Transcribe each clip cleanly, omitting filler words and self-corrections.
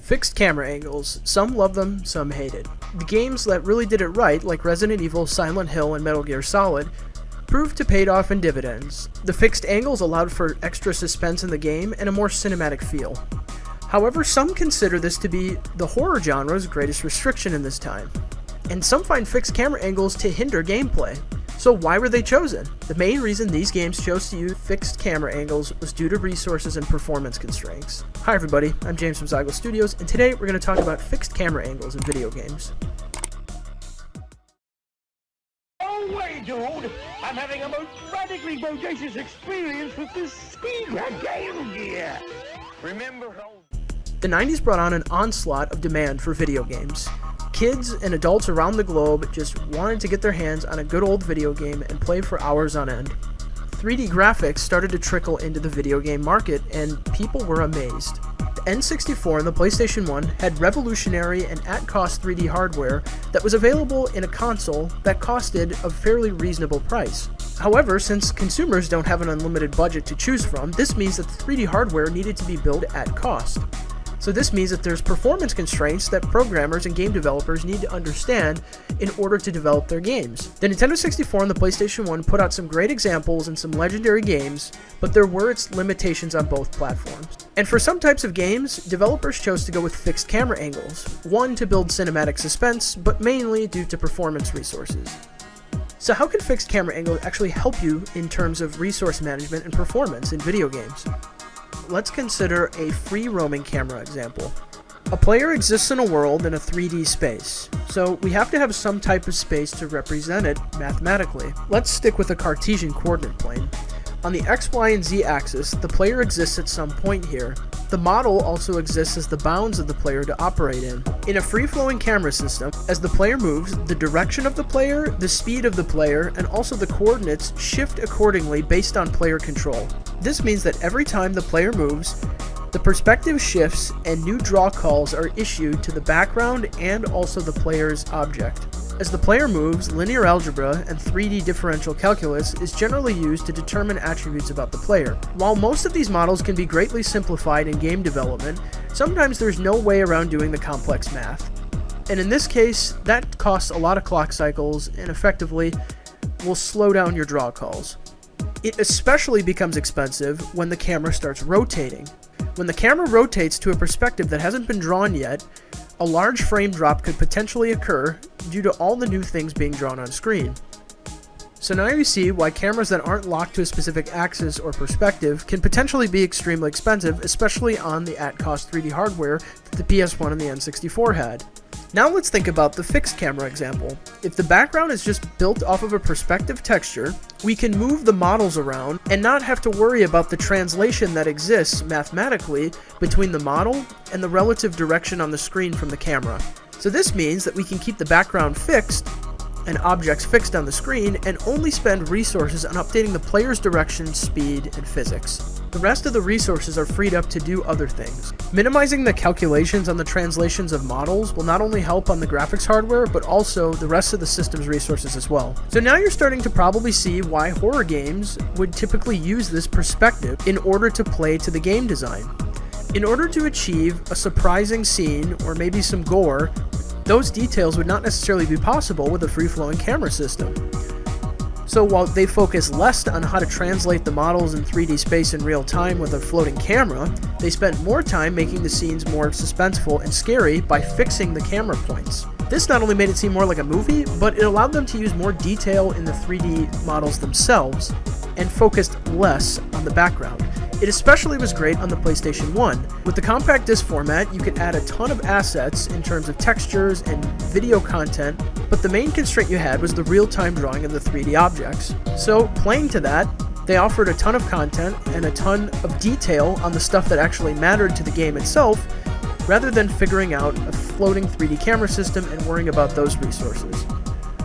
Fixed camera angles. Some love them, some hate it. The games that really did it right, like Resident Evil, Silent Hill, and Metal Gear Solid, proved to pay off in dividends. The fixed angles allowed for extra suspense in the game and a more cinematic feel. However, some consider this to be the horror genre's greatest restriction in this time. And some find fixed camera angles to hinder gameplay. So why were they chosen? The main reason these games chose to use fixed camera angles was due to resources and performance constraints. Hi everybody, I'm James from Zygal Studios, and today we're going to talk about fixed camera angles in video games. No way, dude! I'm having a most radically bodacious experience with this Zygal Game Gear! Remember how... The 90s brought on an onslaught of demand for video games. Kids and adults around the globe just wanted to get their hands on a good old video game and play for hours on end. 3D graphics started to trickle into the video game market, and people were amazed. The N64 and the PlayStation 1 had revolutionary and at-cost 3D hardware that was available in a console that costed a fairly reasonable price. However, since consumers don't have an unlimited budget to choose from, this means that the 3D hardware needed to be built at cost. So this means that there's performance constraints that programmers and game developers need to understand in order to develop their games. The Nintendo 64 and the PlayStation 1 put out some great examples and some legendary games, but there were its limitations on both platforms. And for some types of games, developers chose to go with fixed camera angles, one to build cinematic suspense, but mainly due to performance resources. So how can fixed camera angles actually help you in terms of resource management and performance in video games? Let's consider a free roaming camera example. A player exists in a world in a 3D space, so we have to have some type of space to represent it mathematically. Let's stick with a Cartesian coordinate plane. On the X, Y, and Z axis, the player exists at some point here. The model also exists as the bounds of the player to operate in. In a free-flowing camera system, as the player moves, the direction of the player, the speed of the player, and also the coordinates shift accordingly based on player control. This means that every time the player moves, the perspective shifts and new draw calls are issued to the background and also the player's object. As the player moves, linear algebra and 3D differential calculus is generally used to determine attributes about the player. While most of these models can be greatly simplified in game development, sometimes there's no way around doing the complex math. And in this case, that costs a lot of clock cycles and effectively will slow down your draw calls. It especially becomes expensive when the camera starts rotating. When the camera rotates to a perspective that hasn't been drawn yet, a large frame drop could potentially occur due to all the new things being drawn on screen. So now you see why cameras that aren't locked to a specific axis or perspective can potentially be extremely expensive, especially on the at-cost 3D hardware that the PS1 and the N64 had. Now let's think about the fixed camera example. If the background is just built off of a perspective texture, we can move the models around and not have to worry about the translation that exists mathematically between the model and the relative direction on the screen from the camera. So this means that we can keep the background fixed and objects fixed on the screen and only spend resources on updating the player's direction, speed, and physics. The rest of the resources are freed up to do other things. Minimizing the calculations on the translations of models will not only help on the graphics hardware, but also the rest of the system's resources as well. So now you're starting to probably see why horror games would typically use this perspective in order to play to the game design. In order to achieve a surprising scene or maybe some gore, those details would not necessarily be possible with a free-flowing camera system. So while they focus less on how to translate the models in 3D space in real time with a floating camera, they spent more time making the scenes more suspenseful and scary by fixing the camera points. This not only made it seem more like a movie, but it allowed them to use more detail in the 3D models themselves and focused less on the background. It especially was great on the PlayStation 1. With the compact disc format, you could add a ton of assets in terms of textures and video content, but the main constraint you had was the real-time drawing of the 3D objects. So, playing to that, they offered a ton of content and a ton of detail on the stuff that actually mattered to the game itself, rather than figuring out a floating 3D camera system and worrying about those resources.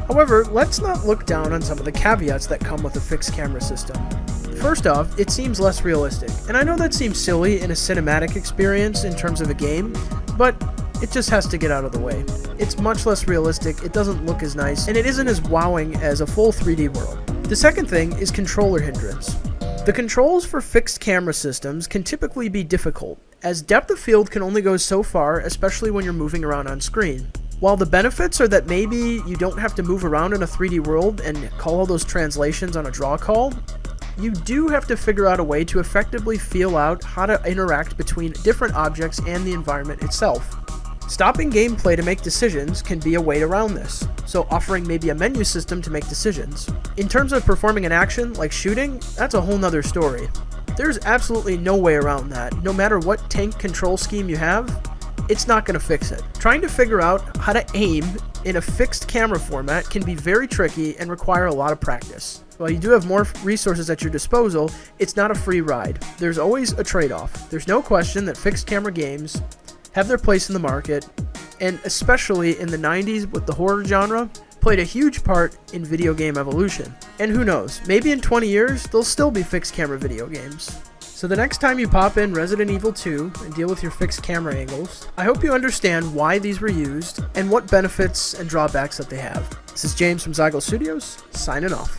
However, let's not look down on some of the caveats that come with a fixed camera system. First off, it seems less realistic, and I know that seems silly in a cinematic experience in terms of a game, but it just has to get out of the way. It's much less realistic, it doesn't look as nice, and it isn't as wowing as a full 3D world. The second thing is controller hindrance. The controls for fixed camera systems can typically be difficult, as depth of field can only go so far, especially when you're moving around on screen. While the benefits are that maybe you don't have to move around in a 3D world and call all those translations on a draw call, you do have to figure out a way to effectively feel out how to interact between different objects and the environment itself. Stopping gameplay to make decisions can be a way around this, so offering maybe a menu system to make decisions. In terms of performing an action, like shooting, that's a whole nother story. There's absolutely no way around that. No matter what tank control scheme you have, it's not going to fix it. Trying to figure out how to aim in a fixed camera format can be very tricky and require a lot of practice. While you do have more resources at your disposal, it's not a free ride. There's always a trade-off. There's no question that fixed camera games have their place in the market, and especially in the 90s with the horror genre, played a huge part in video game evolution. And who knows, maybe in 20 years, there'll still be fixed camera video games. So the next time you pop in Resident Evil 2 and deal with your fixed camera angles, I hope you understand why these were used and what benefits and drawbacks that they have. This is James from Zygal Studios, signing off.